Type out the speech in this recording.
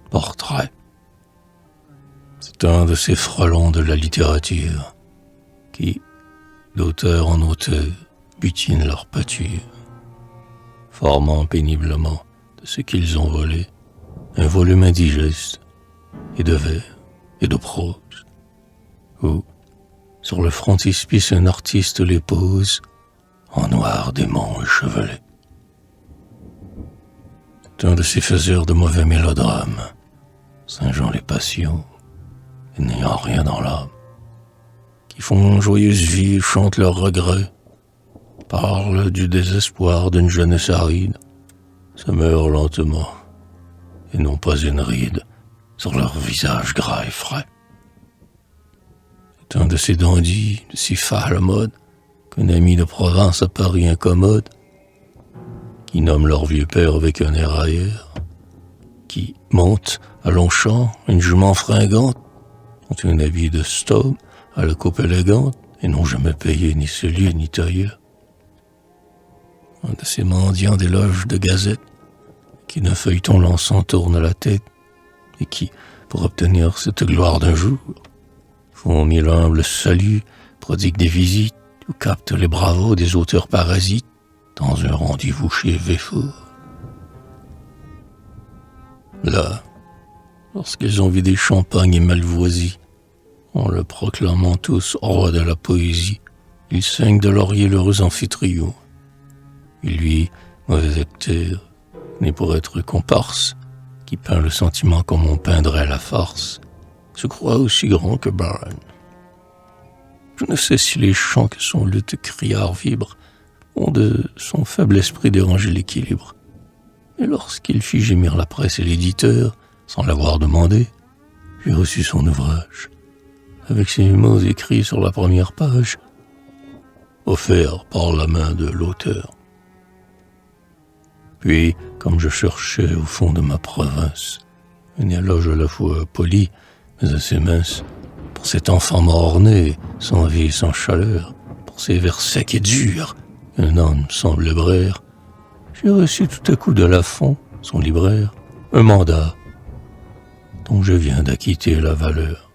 Portrait. C'est un de ces frelons de la littérature qui, d'auteur en auteur, butinent leur pâture, formant péniblement de ce qu'ils ont volé un volume indigeste et de vers et de prose, où, sur le frontispice, un artiste les pose en noir démon échevelé. C'est un de ces faiseurs de mauvais mélodrames, singeant les passions et n'ayant rien dans l'âme, qui font joyeuse vie et chantent leurs regrets, parlent du désespoir d'une jeunesse aride, se meurent lentement et n'ont pas une ride sur leur visage gras et frais. C'est un de ces dandys, de si fâle mode, qu'un ami de Provence à Paris incommode, qui nomment leur vieux père avec un air ailleurs, qui montent à Longchamp une jument fringante, ont un habit de stome à la coupe élégante et n'ont jamais payé ni cellier ni tailleur. Un de ces mendiants des loges de gazette qui d'un feuilleton lançant tournent la tête et qui, pour obtenir cette gloire d'un jour, font mille humbles saluts, prodiguent des visites ou captent les bravos des auteurs parasites dans un rendez-vous chez Véfour. Là, lorsqu'ils ont vidé Champagne et Malvoisie, en le proclamant tous roi de la poésie, ils saignent de laurier l'heureux amphitryon. Et lui, mauvais acteur, né pour être comparse, qui peint le sentiment comme on peindrait la farce, se croit aussi grand que Byron. Je ne sais si les chants que son luth criard vibre ont de son faible esprit dérangé l'équilibre. Et lorsqu'il fit gémir la presse et l'éditeur, sans l'avoir demandé, j'ai reçu son ouvrage, avec ces mots écrits sur la première page, offert par la main de l'auteur. Puis, comme je cherchais au fond de ma province un éloge à la fois poli, mais assez mince, pour cet enfant mort-né, sans vie et sans chaleur, pour ses vers secs et durs, un âne semble braire, j'ai reçu tout à coup de Lafont, son libraire, un mandat dont je viens d'acquitter la valeur.